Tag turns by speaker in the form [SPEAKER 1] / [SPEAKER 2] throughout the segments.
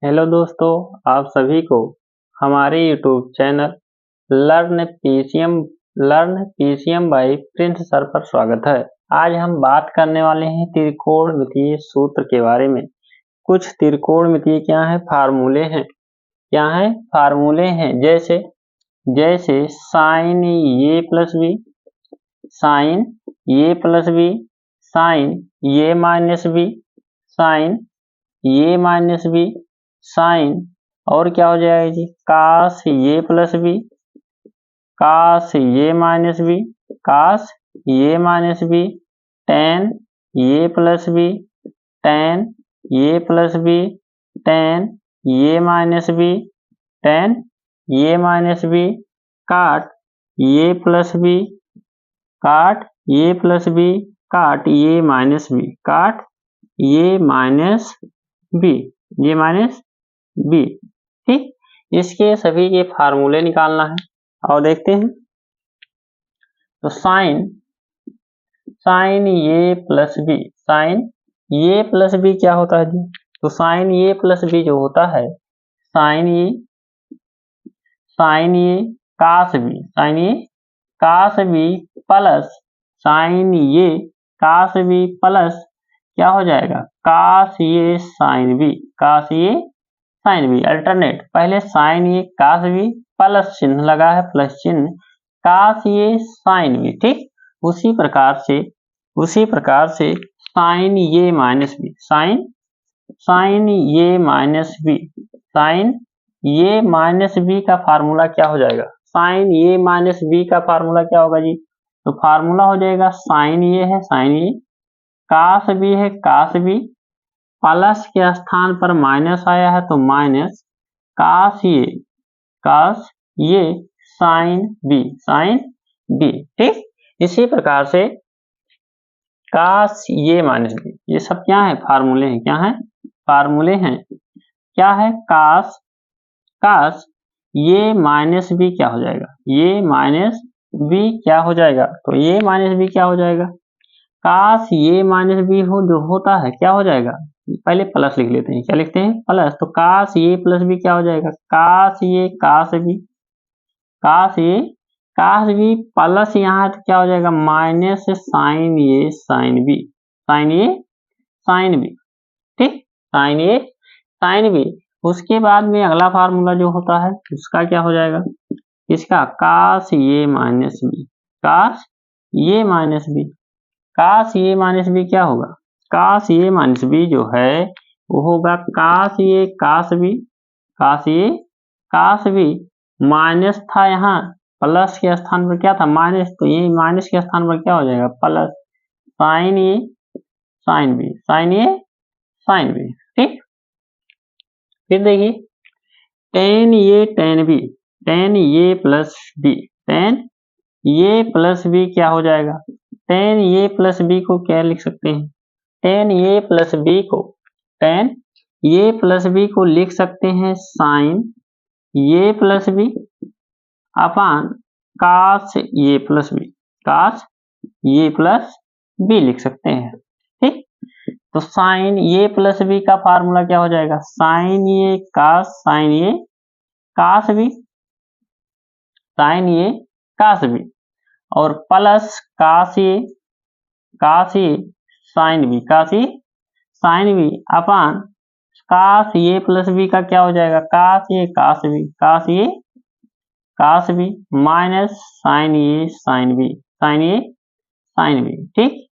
[SPEAKER 1] Hello दोस्तों, आप सभी को हमारे YouTube channel learn PCM by Prince sir पर स्वागत है। आज हम बात करने वाले हैं त्रिकोणमितीय सूत्र के बारे में। कुछ त्रिकोणमितीय क्या है, फार्मूले हैं। क्या है, फार्मूले हैं। जैसे sign A plus B, sine A plus B, sine A minus B, sine A minus B, sign और क्या हो जाएगा जी, कास ए plus B, cos A minus B, cos A minus B, ten A plus B, ten A plus B, ten A minus B, ten A minus B, काट ए plus B, काट ए plus B, काट ए minus B, काट ए minus B, ये minus B. ठीक, इसके सभी के फार्मूले निकालना है और देखते हैं। तो sine A plus B, sine A plus B क्या होता है जी? तो साइन ए प्लस बी जो होता है, sine A cos B, sine A cos B plus sine A cos B plus क्या हो जाएगा, cos A sine B, cos A sine B. Alternate, पहले sign A cos B plus चिन्ह लगा है, प्लस चिन्ह, कास ए साइन बी। ठीक, उसी प्रकार से sine A minus B, sine A minus B, sine A minus B का फार्मूला क्या हो जाएगा? साइन ए माइनस बी का फार्मूला क्या होगा जी? तो फार्मूला हो जाएगा, साइन ए है साइन ए, कास बी है कास बी, प्लस के स्थान पर माइनस आया है तो माइनस कास ये साइन बी। ठीक, इसी प्रकार से कास ये माइनस बी, ये सब क्या है, फार्मूले हैं। क्या है, फार्मूले हैं। क्या है, कास ये माइनस बी क्या हो जाएगा, ये माइनस बी क्या हो जाएगा? तो ये माइनस बी क्या हो जाएगा, कास ये माइनस बी हो जो होता है क्या हो जाएगा, पहले प्लस लिख लेते हैं। क्या लिखते हैं, प्लस। तो कास ये प्लस बी क्या हो जाएगा, कास ये कास बी, कास ये कास बी प्लस यहाँ तो क्या हो जाएगा, minus sign A sine B, sign A sine B. ठीक, साइन ये साइन बी। उसके बाद में अगला फार्मूला जो होता है उसका क्या हो जाएगा, इसका कास ये माइनस बी, कास ये माइनस बी, कास ये माइनस बी क्या होगा, कास ये माइनस बी जो है वो होगा कास ये कास बी, कास ये कास बी, माइनस था यहाँ, प्लस के स्थान पर क्या था, माइनस, तो ये माइनस के स्थान पर क्या हो जाएगा, plus sine A sine B, sign A sine B. ठीक, फिर देखिए टेन ये टेन बी, टेन ये प्लस बी, टेन ये प्लस बी क्या हो जाएगा, टेन ए प्लस बी को क्या लिख सकते हैं, टेन ए प्लस बी को, टेन ए प्लस बी को लिख सकते हैं sine A plus B upon cos A plus B, cos A plus B लिख सकते हैं। ठीक, तो साइन ए प्लस बी का फार्मूला क्या हो जाएगा, sine A cos, sign A cos B, sine A cos B और plus cos A sine B, cos A sine B upon cos A plus B का क्या हो जाएगा, cos A cos B, cos A cos B minus sine A sine B, sine A sine B. ठीक,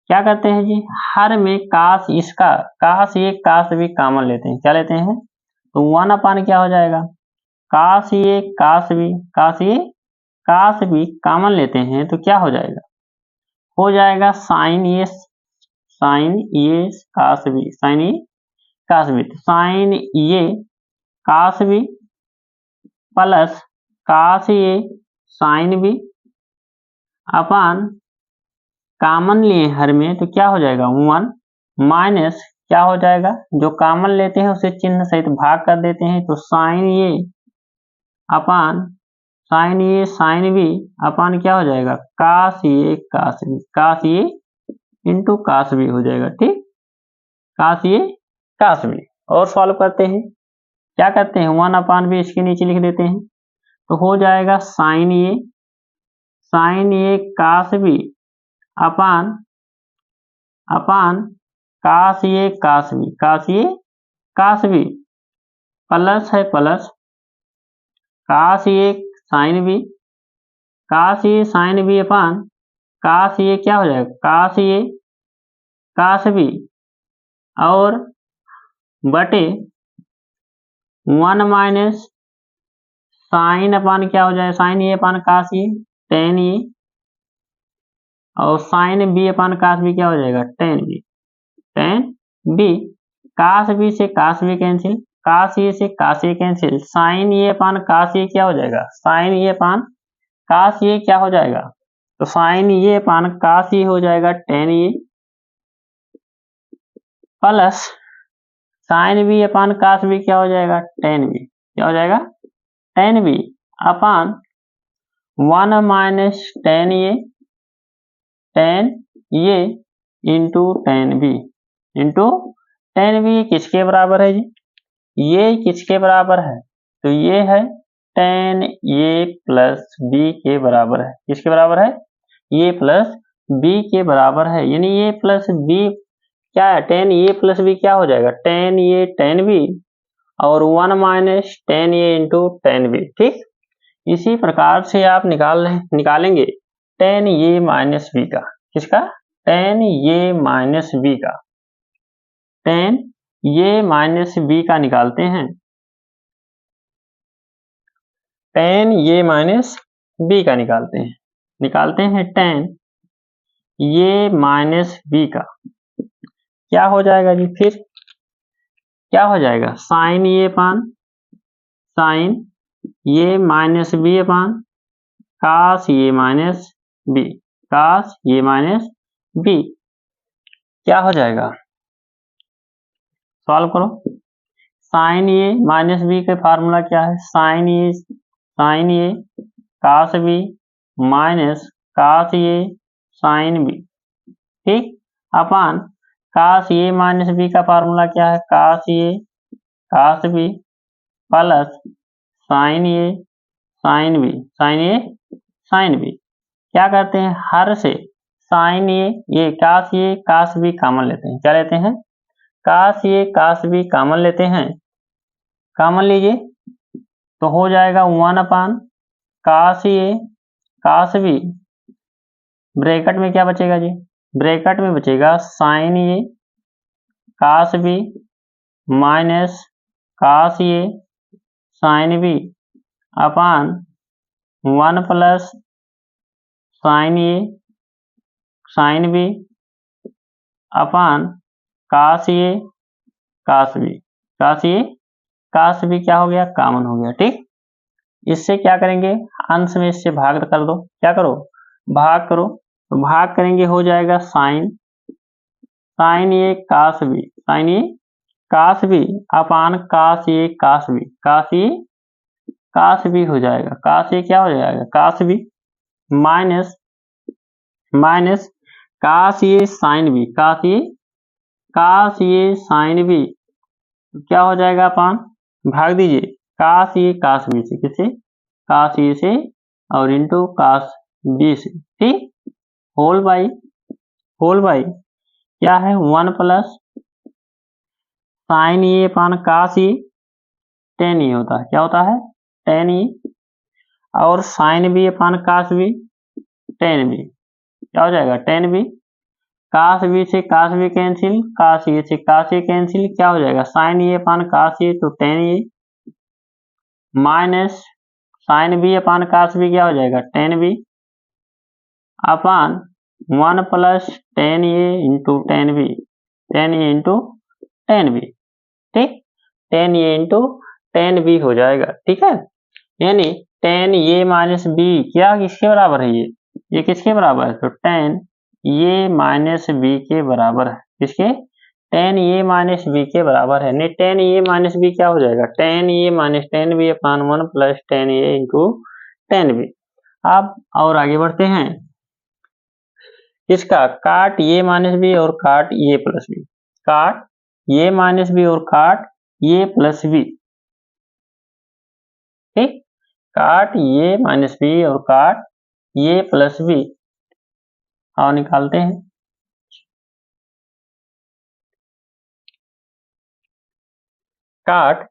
[SPEAKER 1] क्या करते हैं जी, हर में कास इसका कास ए कास बी कॉमन लेते हैं। क्या लेते हैं, तो 1 अपान क्या हो जाएगा, cos A cos B, cos A cos B common लेते हैं तो क्या हो जाएगा, हो जाएगा sine A cos B, sine A cos B, तो sine A cos B plus cos A sine B upon common लिए हर में तो क्या हो जाएगा 1 माइनस क्या हो जाएगा, जो कॉमन लेते हैं उसे चिन्ह सहित भाग कर देते हैं तो sine A upon sine A sine B अपान क्या हो जाएगा, cos A cos B, cos A into cos B हो जाएगा। ठीक, कास ए कास बी। और सॉल्व करते हैं। क्या करते हैं 1/b इसके नीचे लिख देते हैं, तो हो जाएगा sine A cos B upon cos A cos B plus है plus cos A sine B upon cos ए क्या हो जाएगा कास बी और बटे 1 माइनस साइन अपान क्या हो जाएगा साइन ए अपान कास ए टेन ए और साइन बी अपान कास बी क्या हो जाएगा टेन बी कास बी से कास बी कैंसिल कास ए से कास ए कैंसिल साइन ए अपान कास ए क्या हो जाएगा साइन ए अपान कास ए क्या हो जाएगा तो साइन ए अपान कास ए हो जाएगा टेन ए प्लस साइन बी अपान कास बी क्या हो जाएगा टेन बी क्या हो जाएगा टेन बी अपान 1 माइनस टेन ए इंटू टेन बी किसके बराबर है जी ये किसके बराबर है तो ये है टेन ए प्लस बी के बराबर है। किसके बराबर है ए प्लस बी के बराबर है, यानी ए प्लस बी क्या है टेन ए प्लस बी क्या हो जाएगा टेन ए टेन बी और 1 माइनस टेन ए इंटू टेन बी। ठीक, इसी प्रकार से आप निकालेंगे टेन ए माइनस बी का। किसका टेन ए माइनस बी का टेन ए माइनस बी का निकालते हैं टेन ए माइनस बी का निकालते हैं टेन ए माइनस बी का क्या हो जाएगा जी फिर क्या हो जाएगा sine A minus B upon cos A minus B क्या हो जाएगा सॉल्व करो। साइन ए माइनस बी का फार्मूला क्या है sine A cos B minus cos A sine B. ठीक, upon cos A minus B का फार्मूला क्या है cos B plus sine B. क्या करते हैं हर से sine A cos B common लेते हैं। क्या लेते हैं कास बी कॉमन लेते हैं, कॉमन लीजिए तो हो जाएगा 1 अपान कास बी ब्रैकेट में क्या बचेगा जी ब्रैकेट में बचेगा sine A cos B minus cos A sine B upon 1 plus sine B upon cos B क्या हो गया कॉमन हो गया। ठीक, इससे क्या करेंगे अंश में इससे भाग कर दो। क्या करो भाग करो तो भाग करेंगे हो जाएगा sine A cos B upon cos B हो जाएगा कास ए क्या हो जाएगा कास B minus cos A sine B क्या हो जाएगा अपान भाग दीजिए कास बी से किसे कास ए से और इंटू कास बी से। ठीक, होल बाई क्या है 1 प्लस साइन ए अपान कास ए टेन ए होता है। क्या होता है टेन ए और sine B upon cos B ten B क्या हो जाएगा टेन बी कास बी से कास बी कैंसिल कास ए से कास ए कैंसिल क्या हो जाएगा साइन ए अपान कास ए तो टेन ए माइनस साइन बी अपान कास बी क्या हो जाएगा टेन बी अपान 1 प्लस टेन ए इंटू टेन बी। ठीक, टेन ए इंटू टेन बी हो जाएगा। ठीक है, यानी टेन ए माइनस बी क्या किसके बराबर है ये किसके बराबर है तो टेन ए माइनस बी के बराबर है। किसके टेन ए माइनस बी के बराबर है, नहीं टेन ए माइनस बी क्या हो जाएगा टेन ए माइनस टेन बी अपान 1 प्लस टेन ए इंटू टेन बी। अब और आगे बढ़ते हैं इसका काट ए माइनस बी और काट ए प्लस बी काट ए माइनस बी और काट ए प्लस बी, ठीक, काट ए माइनस बी और काट ए प्लस बी, आओ निकालते हैं। काट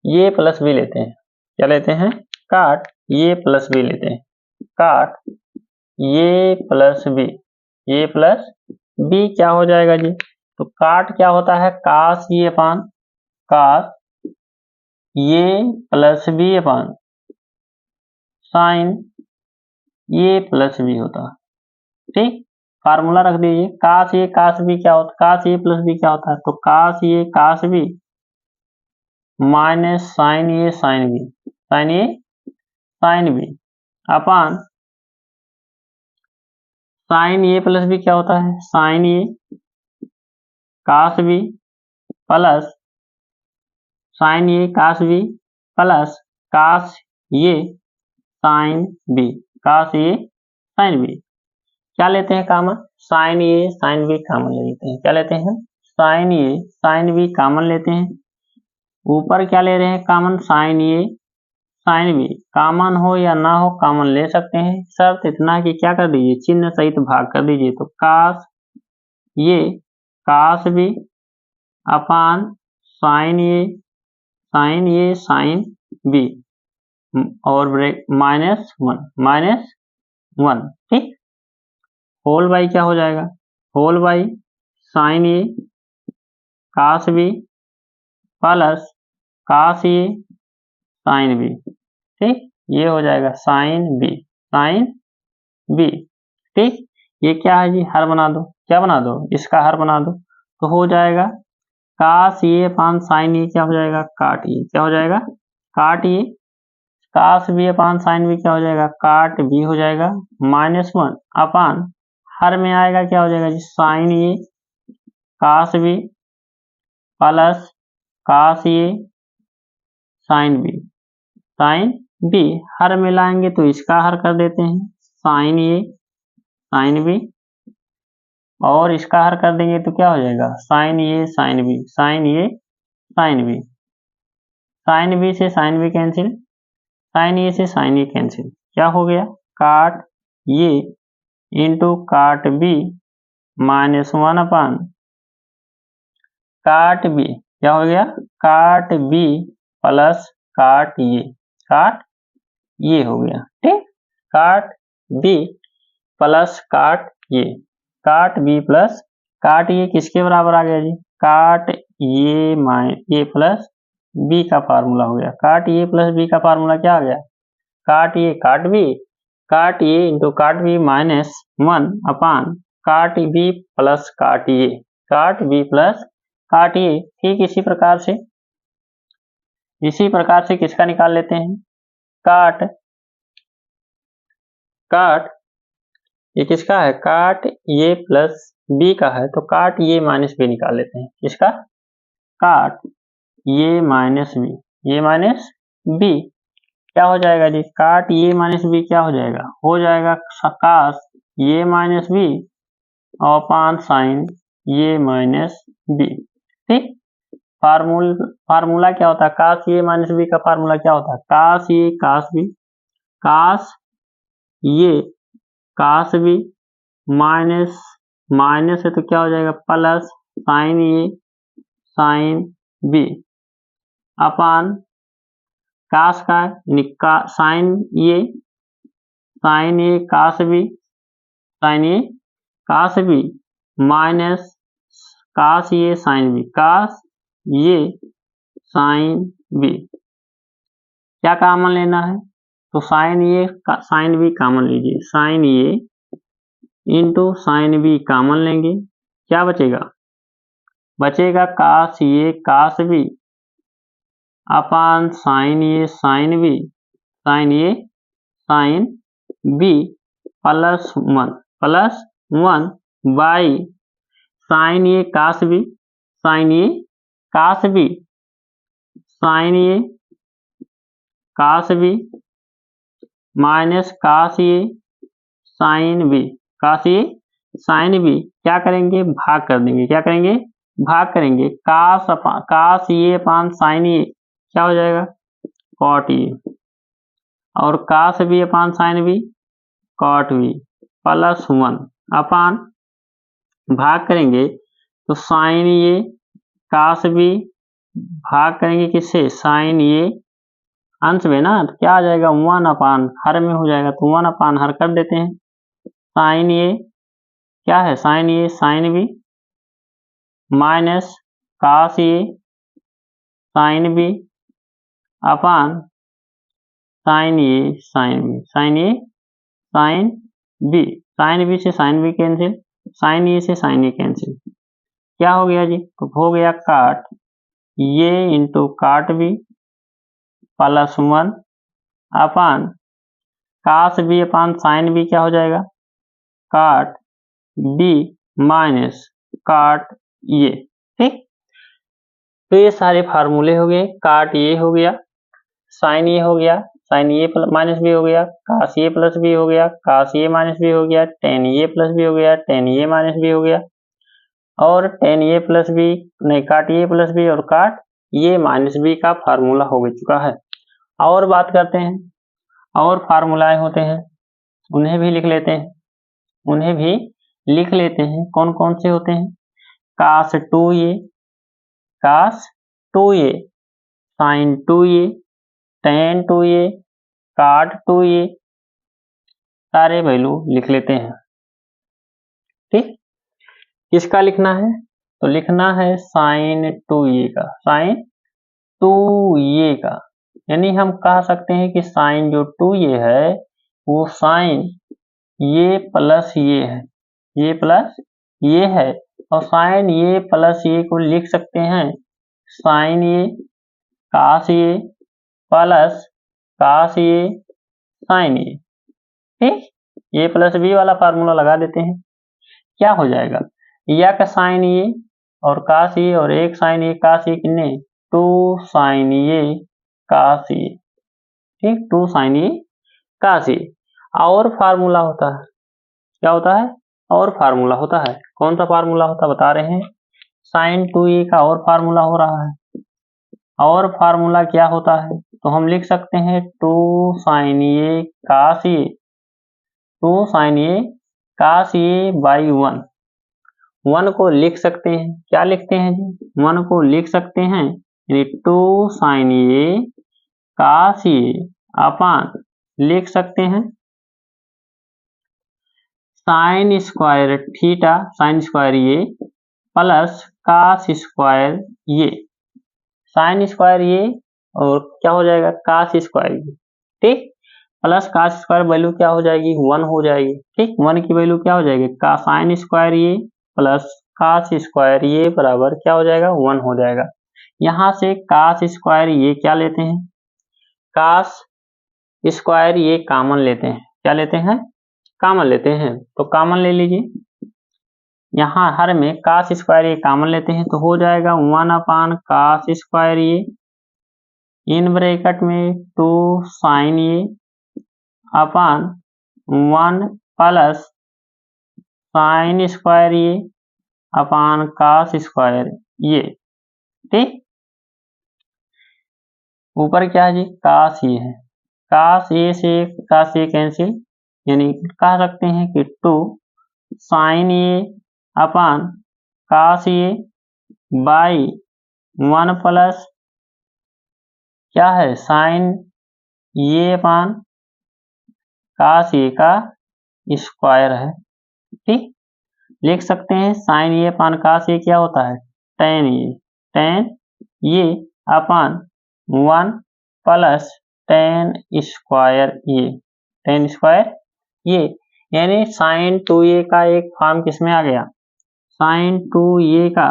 [SPEAKER 1] ए प्लस बी लेते हैं, क्या लेते हैं, काट ए प्लस बी लेते हैं, काट ए प्लस बी, ए प्लस बी क्या हो जाएगा जी, तो काट क्या होता है, कास ए अपान cos A plus B upon sine A plus B होता है, ठीक, फार्मूला रख दीजिए, कास बी क्या होता है, कास ए प्लस बी क्या होता है, तो कास B minus sine A sine B, sine A sine B upon sine A plus B क्या होता है, sine A cos B plus sine A cos B plus cos A sine B, cos A sine B, क्या लेते हैं कामन, sign A sine B कामन ले लेते हैं, क्या लेते हैं, साइन ए साइन बी कामन लेते हैं, ऊपर क्या ले रहे हैं कामन, साइन ए साइन बी, कामन हो या ना हो कामन ले सकते हैं, शर्त इतना कि क्या कर दीजिए, चिन्ह सहित भाग कर दीजिए, तो cos A cos B upon sine A sine B और ब्रेक माइनस वन, ठीक, होल बाई क्या हो जाएगा, whole by sine A cos B plus cos A sine B, ठीक, ये हो जाएगा साइन बी, ठीक, ये क्या है जी, हर बना दो, क्या बना दो, इसका हर बना दो, तो हो जाएगा कास ए अपान साइन ए क्या हो जाएगा, काट ए, क्या हो जाएगा, cot A, cos B upon sine B क्या हो जाएगा, काट बी हो जाएगा, -1 अपान हर में आएगा क्या हो जाएगा जी, sign A cos B plus cos A sine B हर में लाएंगे तो इसका हर कर देते हैं, साइन ए साइन बी, और इसका हर कर देंगे तो क्या हो जाएगा, sine A sine B, sine A sine B, sine B से साइन बी कैंसिल, साइन ए से साइन ए कैंसिल, क्या हो गया, काट ए इंटू काट बी -1 अपान काट बी, क्या हो गया, काट बी प्लस काट ये हो गया, ठीक, काट बी प्लस काट बी प्लस काट ये किसके बराबर आ गया जी, काट ये प्लस बी का फार्मूला हो गया, काट ये प्लस बी का फार्मूला क्या आ गया, काट ये इंटू काट बी -1 अपान काट बी प्लस काट बी प्लस काट ये, ठीक, इसी प्रकार से किसका निकाल लेते हैं, काट ये किसका है, काट ये प्लस बी का है, तो काट ये माइनस बी निकाल लेते हैं, किसका, काट ये माइनस बी क्या हो जाएगा जी, काट ये माइनस बी क्या हो जाएगा, कास ये माइनस बी और अपान साइन ये माइनस बी, ठीक, फार्मूला क्या होता है, कास ये माइनस बी का फार्मूला क्या होता है, कास ये कास बी, कास ये कास बी माइनस है तो क्या हो जाएगा, plus sine A sine B upon कास का sign A cos B minus कास ये साइन बी, कास ये साइन बी, क्या कॉमन लेना है, तो sine A sine B common लीजिए, sine A into sine B common लेंगे, क्या बचेगा कास ये cos B upon sine A sine B plus 1 by sine A cos B minus कास ये साइन बी क्या करेंगे, भाग कर देंगे, क्या करेंगे, भाग करेंगे काश ये अपान साइन ये क्या हो जाएगा कॉट ये, और cos B upon sine B cot B plus 1 upon भाग करेंगे तो साइन ये काश बी भाग करेंगे किससे साइन ये अंश में ना, तो क्या आ जाएगा 1 अपान हर में हो जाएगा, तो 1 अपान हर कर देते हैं। साइन ये क्या है sign A sine B minus काश ये sine B upon sine A sine B sign A sine B से साइन बी कैंसिल, साइन ए से साइन ए कैंसिल, क्या हो गया जी तो हो गया काट ये इंटू काट बी प्लस 1 अपान काश बी अपान साइन बी क्या हो जाएगा काट बी माइनस काट ये। ठीक, तो ये सारे फार्मूले हो गए, काट ये हो गया, साइन ये हो गया, साइन ये माइनस बी हो गया, काश ये प्लस बी हो गया, काश ये माइनस बी हो गया, टेन ये प्लस बी हो गया, टेन ये माइनस बी हो गया, और टेन ये प्लस बी नहीं काट ये प्लस बी और काट ये माइनस बी का फार्मूला हो चुका है। और बात करते हैं, और फार्मूलाए होते हैं उन्हें भी लिख लेते हैं, कौन कौन से होते हैं काश 2a sign 2a ten 2a काट 2a सारे वैल्यू लिख लेते हैं। ठीक, किसका लिखना है तो लिखना है साइन 2a का, यानी हम कह सकते हैं कि साइन जो 2a है वो साइन ये प्लस ये है, ये प्लस ये है, और साइन ये प्लस ये को लिख सकते हैं साइन ये काश ये प्लस काश ये साइन ये। ठीक, ये प्लस बी वाला फार्मूला लगा देते हैं, क्या हो जाएगा या का साइन ये और काश ये और एक साइन ये काश ये कितने 2 साइन ये काश ये। ठीक, 2 साइन ये काश ये। और फार्मूला होता है, क्या होता है और फार्मूला होता है, कौन सा फार्मूला होता है बता रहे हैं, साइन 2a का और फार्मूला हो रहा है, और फार्मूला क्या होता है तो हम लिख सकते हैं 2 साइन ये काश ये, 2 साइन ये काश ये बाई 1 को लिख सकते हैं, क्या लिखते हैं जी 1 को लिख सकते हैं, यानी 2 साइन ये काश ये अपान लिख सकते हैं sine square theta sine square ये प्लस काश स्क्वायर ये, साइन स्क्वायर ये और क्या हो जाएगा काश स्क्वायर ये। ठीक, प्लस काश स्क्वायर वैल्यू क्या हो जाएगी 1 हो जाएगी। ठीक, 1 की वैल्यू क्या हो जाएगी का साइन स्क्वायर ये प्लस काश स्क्वायर ये बराबर क्या हो जाएगा 1 हो जाएगा। यहाँ से काश स्क्वायर ये क्या लेते हैं काश स्क्वायर ये कॉमन लेते हैं, क्या लेते हैं कॉमन लेते हैं, तो कॉमन ले लीजिए, यहाँ हर में काश स्क्वायर ये कॉमन लेते हैं तो हो जाएगा 1 अपान काश स्क्वायर ये इन ब्रैकेट में 2 साइन ये अपान 1 प्लस साइन स्क्वायर ये अपान काश स्क्वायर ये। ठीक, ऊपर क्या है जी काश ये है, काश ये से काश ये कैंसिल, यानी कह सकते हैं कि 2 साइन ये अपान काश ये बाई 1 प्लस क्या है साइन ये अपान काश ये का स्क्वायर है। ठीक, लिख सकते हैं साइन ये अपान काश ये क्या होता है टेन ये अपान 1 प्लस टेन स्क्वायर ये, यानी साइन 2a का एक फॉर्म किसमें आ गया साइन 2a का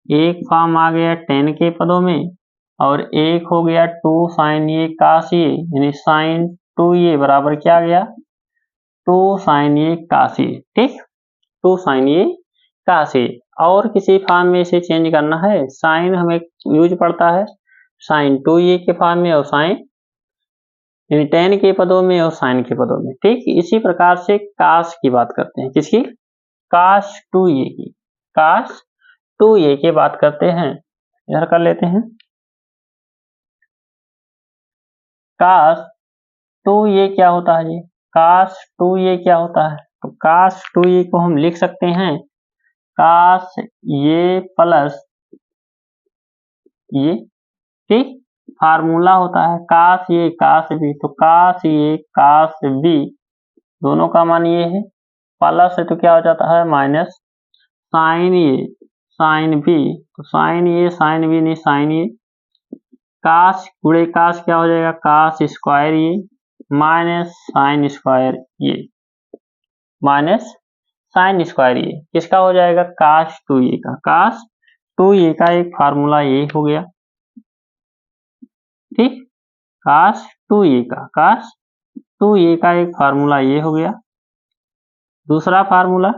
[SPEAKER 1] एक फॉर्म आ गया 10 के पदों में, और एक हो गया 2 साइन ये काश ये, यानी साइन 2a बराबर क्या आ गया 2 साइन ये काश ये। ठीक, 2 साइन ये काश ये, और किसी फॉर्म में इसे चेंज करना है साइन हमें यूज पड़ता है साइन 2a के फॉर्म में और साइन यानी 10 के पदों में और साइन के पदों में। ठीक, इसी प्रकार से काश की बात करते हैं, किसकी काश 2a की, काश 2a की बात करते हैं, इधर कर लेते हैं। cos 2a क्या होता है जी? cos 2a क्या होता है? तो cos 2a को हम लिख सकते हैं cos a प्लस ये, ठीक, फार्मूला होता है cos a cos b, तो cos a cos b दोनों का मान ये है, प्लस है तो क्या हो जाता है minus sin a sin b, तो sin a sin b नहीं sin a, cos गुणे cos क्या हो जाएगा cos square a minus sin square a minus sin square a किसका हो जाएगा cos 2a का, cos 2a का एक फार्मूला ये हो गया, ठीक, cos 2a का एक फार्मूला ये हो गया। दूसरा फार्मूला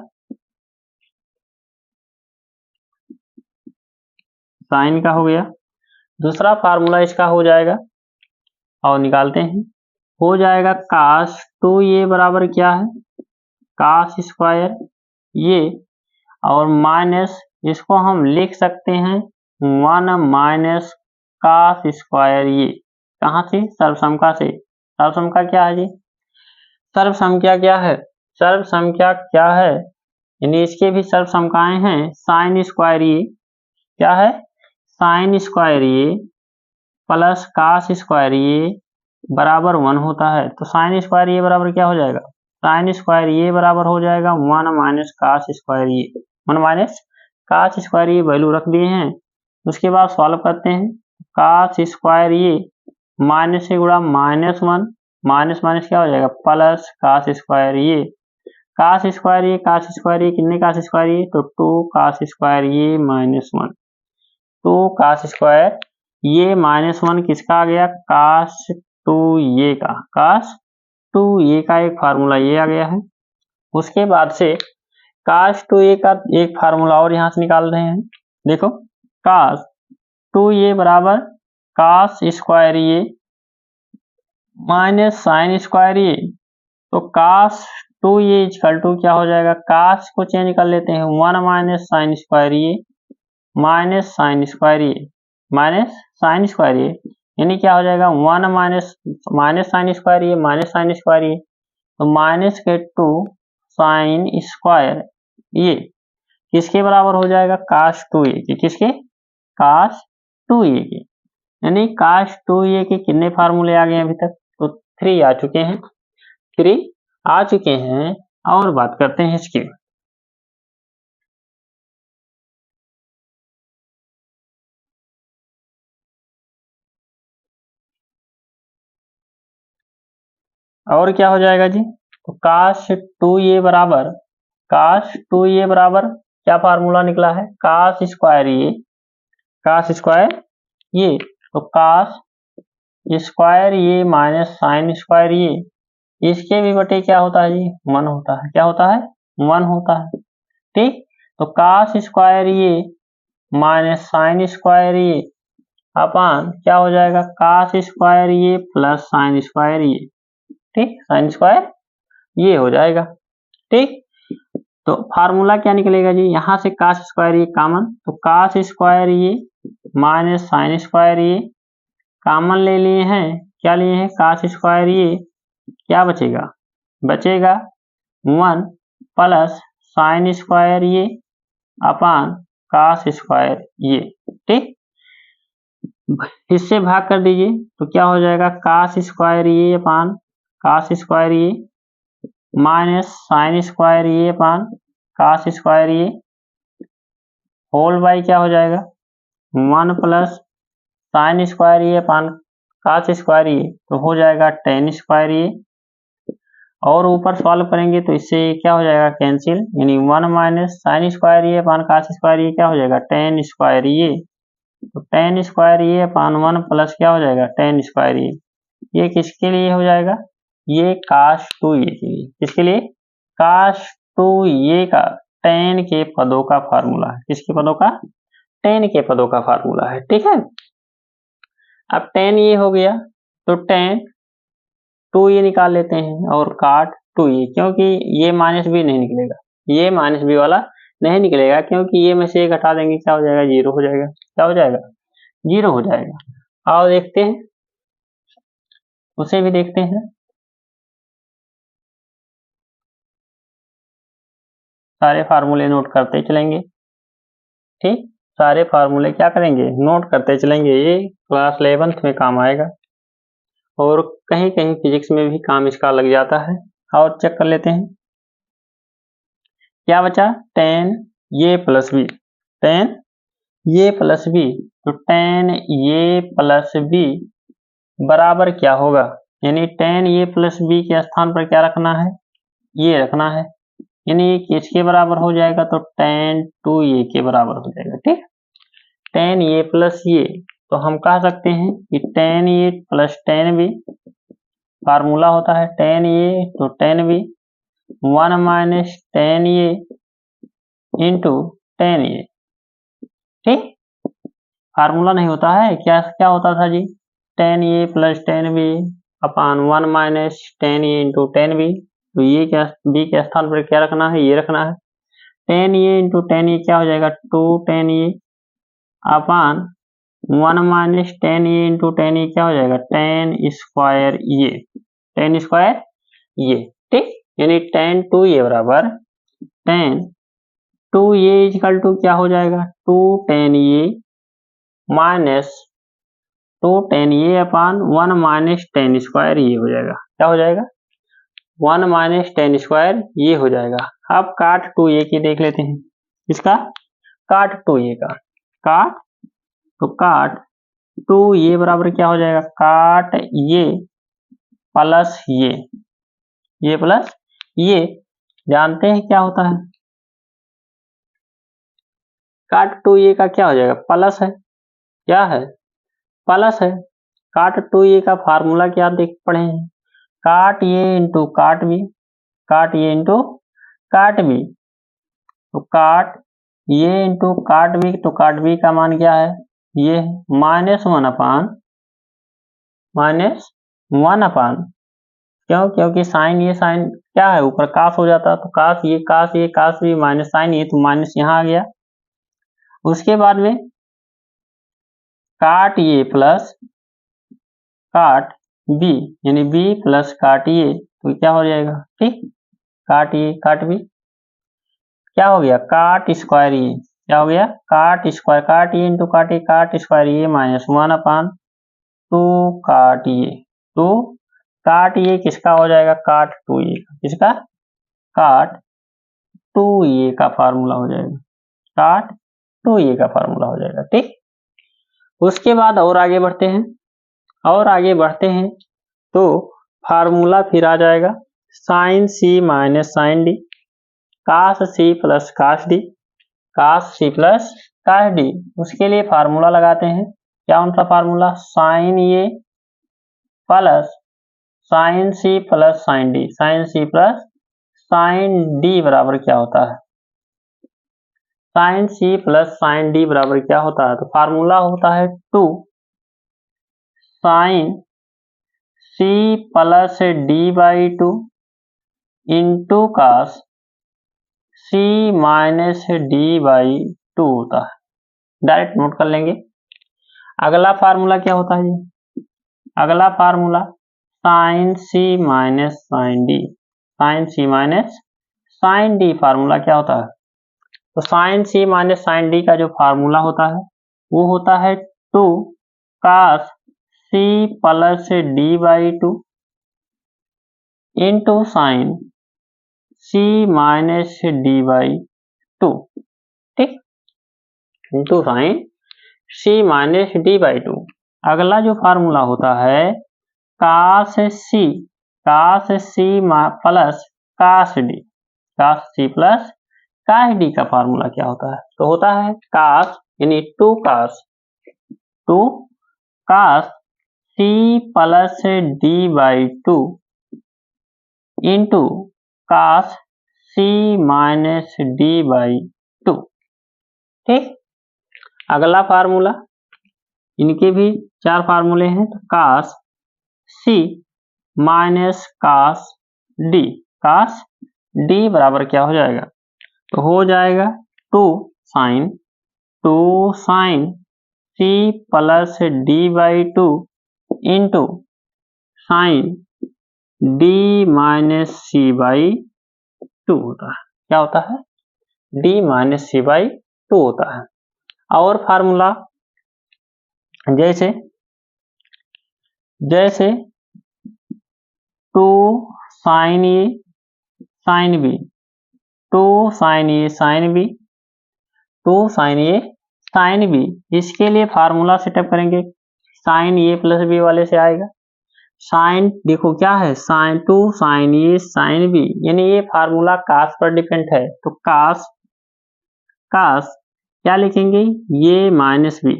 [SPEAKER 1] साइन का हो गया, दूसरा फार्मूला इसका हो जाएगा और निकालते हैं, हो जाएगा cos 2a बराबर क्या है cos स्क्वायर ये, और माइनस इसको हम लिख सकते हैं 1 माइनस cos स्क्वायर ये, कहाँ से सर्वसंख्या से, सर्वसंख्या क्या है जी, सर्वसंख्या क्या है, सर्वसंख्या क्या है, यानी इसके भी सर्वसंख्याएं हैं, साइन स्क्वायर ये क्या है साइन स्क्वायर ये प्लस cos स्क्वायर ये बराबर 1 होता है, तो साइन स्क्वायर ये बराबर क्या हो जाएगा, साइन स्क्वायर ये बराबर हो जाएगा 1 माइनस cos स्क्वायर ये, 1 माइनस cos स्क्वायर ये वैल्यू रख दिए हैं। उसके बाद सॉल्व करते हैं, cos स्क्वायर ये माइनस से गुणा -1 माइनस माइनस क्या हो जाएगा प्लस cos स्क्वायर ये, cos स्क्वायर ये कितने cos स्क्वायर ये, तो 2 cos स्क्वायर ये -1, तो cos स्क्वायर ये -1 किसका आ गया cos 2a का, cos 2a का एक फार्मूला ये आ गया है। उसके बाद से cos 2a का एक फार्मूला और यहाँ से निकाल रहे हैं, देखो cos 2a बराबर cos स्क्वायर ये माइनस साइन स्क्वायर ये, तो cos 2a इक्वल टू क्या हो जाएगा, cos को चेंज कर लेते हैं 1 माइनस साइन स्क्वायर ये माइनस साइन स्क्वायर ये माइनस साइन स्क्वायर ये, यानी क्या हो जाएगा 1 माइनस साइन स्क्वायर ये माइनस साइन स्क्वायर ये, तो माइनस के 2 साइन स्क्वायर ये किसके बराबर हो जाएगा cos 2a के, किसके cos 2a के, यानी cos 2a के कितने फार्मूले आ गए अभी तक, तो 3 आ चुके हैं, 3 आ चुके हैं। और बात करते हैं इसकी, और क्या हो जाएगा जी, तो cos 2a बराबर क्या फार्मूला निकला है cos स्क्वायर ये, तो cos स्क्वायर ये माइनस साइन स्क्वायर ये, इसके भी बटे क्या होता है जी 1 होता है, क्या होता है 1 होता है, ठीक, तो cos स्क्वायर ये माइनस साइन स्क्वायर ये अपान क्या हो जाएगा cos स्क्वायर ये प्लस साइन स्क्वायर ये, ठीक, साइन स्क्वायर ये हो जाएगा, ठीक, तो फार्मूला क्या निकलेगा जी, यहाँ से cos स्क्वायर ये कॉमन, तो cos स्क्वायर ये माइनस साइन स्क्वायर ये कॉमन ले लिए हैं, क्या लिए हैं cos स्क्वायर ये, क्या बचेगा 1 प्लस साइन स्क्वायर ये अपान cos स्क्वायर ये, ठीक, इससे भाग कर दीजिए तो क्या हो जाएगा cos स्क्वायर ये अपान cos स्क्वायर ये माइनस साइन स्क्वायर ये अपान cos स्क्वायर ये होल बाई क्या हो जाएगा 1 प्लस साइन स्क्वायर ये अपान cos स्क्वायर ये, तो हो जाएगा tan स्क्वायर ये, और ऊपर सॉल्व करेंगे तो इससे क्या हो जाएगा कैंसिल, यानी 1 माइनस साइन स्क्वायर ये अपान cos स्क्वायर ये क्या हो जाएगा tan स्क्वायर ये, तो tan स्क्वायर ये अपान 1 प्लस क्या हो जाएगा tan स्क्वायर ये किसके लिए हो जाएगा, ये cos 2a के लिए, किसके लिए cos 2a का tan के पदों का फार्मूला है, किसके पदों का tan के पदों का फार्मूला है, ठीक है। अब tan ये हो गया तो tan 2a निकाल लेते हैं और काट 2a, क्योंकि ये माइनस बी नहीं निकलेगा, ये माइनस बी वाला नहीं निकलेगा, क्योंकि ये में से एक हटा देंगे, क्या हो जाएगा, 0 हो जाएगा। क्या हो जाएगा, 0 हो जाएगा। और देखते हैं, उसे भी देखते हैं। सारे फार्मूले नोट करते चलेंगे, ठीक, सारे फार्मूले क्या करेंगे, नोट करते चलेंगे। ये क्लास 11th में काम आएगा और कहीं कहीं फिजिक्स में भी काम इसका लग जाता है। और चेक कर लेते हैं क्या बचा, tan a plus B, tan a plus B, तो tan a प्लस बी बराबर क्या होगा, यानी tan a प्लस बी के स्थान पर क्या रखना है, ये रखना है, यानी ये किसके बराबर हो जाएगा, तो tan 2a के बराबर हो जाएगा। ठीक, tan a प्लस ये, तो हम कह सकते हैं कि tan a plus tan b, formula होता है tan a तो tan b, 1 minus tan a into tan a। ठीक, फार्मूला नहीं होता है, क्या क्या होता था जी, tan a plus tan b upon 1 minus tan a into tan b। तो ये क्या, b के स्थान पर क्या रखना है, ये रखना है, tan a into tan a क्या हो जाएगा, 2 tan a upon 1 minus tan a into tan a क्या हो जाएगा, tan square a, tan square ये। ठीक, यानी tan 2a बराबर tan 2a इक्वल टू क्या हो जाएगा, 2 tan a minus 2 tan a upon 1 minus tan square ये हो जाएगा। क्या हो जाएगा, 1 माइनस tan स्क्वायर ये हो जाएगा। अब काट 2a की देख लेते हैं, इसका काट 2a का, काट, तो काट 2a बराबर क्या हो जाएगा, काट ये प्लस ये प्लस ये, जानते हैं क्या होता है, काट 2a का क्या हो जाएगा, प्लस है, क्या है, प्लस है। काट 2a का फार्मूला क्या देख पढ़े हैं, काट ये इंटू काट बी, काट ये इंटू काट बी, तो काट ये इंटू काट बी, तो काट बी का मान क्या है, ये -1 अपान, क्यों, क्योंकि साइन ये साइन क्या है, ऊपर कास हो जाता, तो कास ये कास भी माइनस साइन ये, तो माइनस यहाँ आ गया। उसके बाद में काट ये प्लस काट बी, यानी बी प्लस काट ये, तो क्या हो जाएगा, ठीक, काट ये काट बी, क्या हो गया, काट स्क्वायर ये, क्या हो गया, काट स्क्वायर, काट ये इंटू काट स्क्वायर ये -1 अपान 2 काट ये, तो काट ये किसका हो जाएगा, काट 2a का, किसका, काट 2a का फार्मूला हो जाएगा, काट 2a का फार्मूला हो जाएगा। ठीक, उसके बाद और आगे बढ़ते हैं, और आगे बढ़ते हैं तो फार्मूला फिर आ जाएगा sine C minus sine D, cos C plus cos D, cos C plus cos D. उसके लिए फार्मूला लगाते हैं, क्या उनका formula, sine A plus sine C plus sine D, sine C plus sine D बराबर क्या होता है, sine C plus sine D बराबर क्या होता है, तो फार्मूला होता है 2 sine C plus D by 2 into cos C minus D by 2 होता है। डायरेक्ट नोट कर लेंगे। अगला फार्मूला क्या होता है जी, अगला formula sine C minus sine D, sine C minus sine D formula क्या होता है, तो sine C minus sine D का जो फार्मूला होता है वो होता है 2 cos C plus D by 2 into sine C minus D by 2, ठीक, into sine C minus D by 2। अगला जो फार्मूला होता है cos C plus cos D, cos C plus cos D का फार्मूला क्या होता है, तो होता है कास, यानी 2 cos C plus D by 2 into cos C minus D by 2। ठीक, अगला फार्मूला, इनके भी 4 फार्मूले हैं, तो कास सी माइनस कास डी बराबर क्या हो जाएगा, तो हो जाएगा two sine C plus D by two into sine D minus C by two होता है। क्या होता है? D minus C by two होता है। और फार्मूला जैसे two sine A sine B, two sine A sine B, two sine A sine B, इसके लिए फार्मूला सेटअप करेंगे। साइन ए प्लस बी वाले से आएगा। साइन देखो क्या है, sine two sine A sine B, यानी ये फार्मूला कास पर डिपेंड है। तो कास क्या लिखेंगे? ये माइनस बी,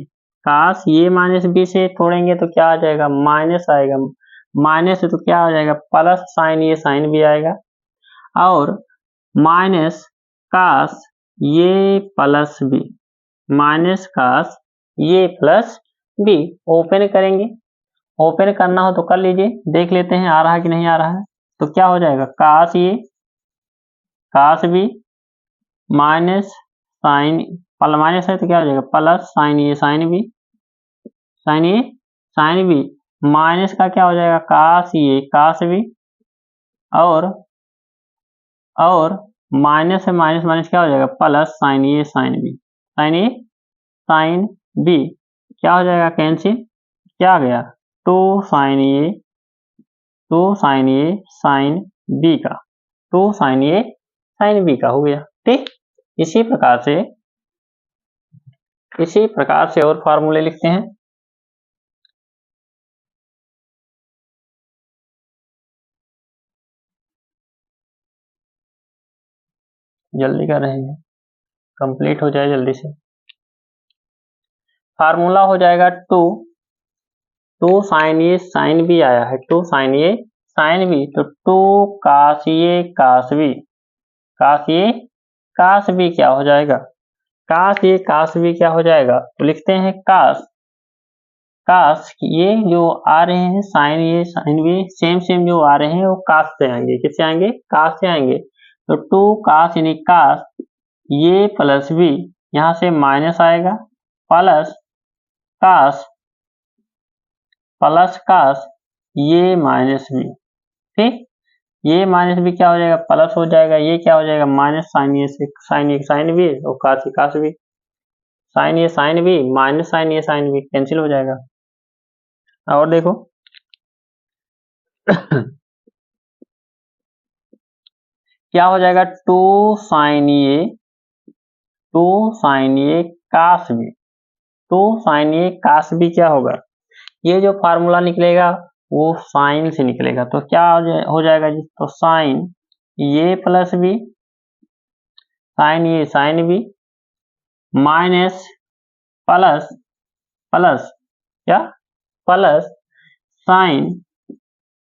[SPEAKER 1] कास ये माइनस बी से तोड़ेंगे तो क्या आ जाएगा? माइनस आएगा। माइनस है तो क्या आ जाएगा? Plus sine A sine B आएगा। और माइनस कास ये प्लस बी, माइनस कास ये प्लस बी। ओपन करेंगे, ओपन करना हो तो कर लीजिए, देख लेते हैं आ रहा है कि नहीं आ रहा है। तो क्या हो जाएगा? कास ये cos B minus sine, minus है तो क्या हो जाएगा? Plus sine A sine B, sine A sine B minus का क्या हो जाएगा? कास ए कास बी, और माइनस है, माइनस माइनस क्या हो जाएगा? Plus sine A sine B, sine A sine B क्या हो जाएगा? कैंसिल। क्या आ गया? Two sine A sine B का, two sine A sine B का हो गया। ठीक, इसी प्रकार से और फार्मूले लिखते हैं। जल्दी कर रहे हैं, कंप्लीट हो जाए जल्दी से। फार्मूला हो जाएगा two sine A sine B आया है, two sine A sine B, तो two cos A cos B, cos A cos B क्या हो जाएगा? कास ए कास बी क्या हो जाएगा? तो लिखते हैं कास ये जो आ रहे हैं sine A sine B same जो आ रहे हैं वो कास से आएंगे। किससे आएंगे? कास से आएंगे। तो टू कास यानी कास ये प्लस बी, यहां से माइनस आएगा, प्लस कास ये माइनस बी। ठीक, ये माइनस बी क्या हो जाएगा? प्लस हो जाएगा। ये क्या हो जाएगा? माइनस साइन ए से साइन बी और cos B, sine A sine B minus sine A sine B cancel हो जाएगा। और देखो क्या हो जाएगा? Two sine A cos B, two sine A cos B क्या होगा? ये जो फार्मूला निकलेगा वो साइन से निकलेगा। तो क्या हो जाएगा जी? तो sine A plus B, sine A sine B minus plus क्या? प्लस साइन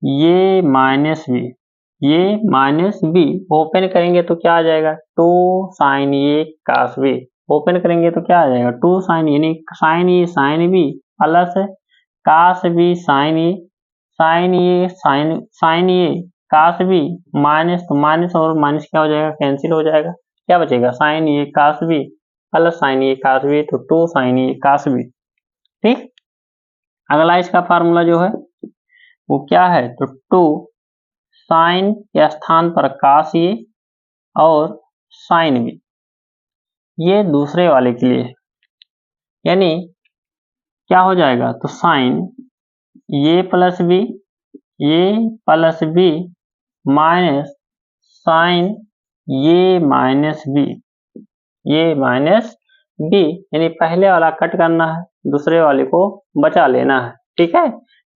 [SPEAKER 1] ये माइनस बी, ओपन करेंगे तो क्या आ जाएगा? Two sine A cos B, open करेंगे तो क्या आ जाएगा? टू साइन यानी sine A sine B plus cos B sine A cos B minus, तो माइनस और माइनस क्या हो जाएगा? कैंसिल हो जाएगा। क्या बचेगा? Sine A cos B plus sine A cos B, तो two sine A cos B. ठीक, अगला इसका फार्मूला जो है वो क्या है? तो टू साइन के स्थान पर कास ए और साइन बी, ये दूसरे वाले के लिए, यानी क्या हो जाएगा? तो साइन ये प्लस बी माइनस साइन ये माइनस बी, यानी पहले वाला कट करना है, दूसरे वाले को बचा लेना है। ठीक है,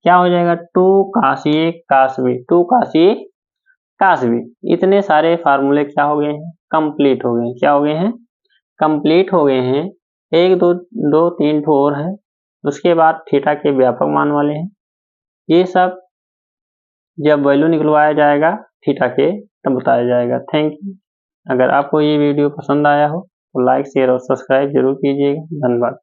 [SPEAKER 1] क्या हो जाएगा? Two cos A cos B, two cos A cos B. इतने सारे फार्मूले क्या हो गए हैं? कंप्लीट हो गए हैं। क्या हो गए हैं? कंप्लीट हो गए हैं। एक दो तीन ठो और है, उसके बाद थीटा के व्यापक मान वाले हैं। ये सब जब वैल्यू निकलवाया जाएगा थीटा के तब बताया जाएगा। Thank you. अगर आपको ये वीडियो पसंद आया हो तो लाइक शेयर और सब्सक्राइब जरूर कीजिएगा। धन्यवाद।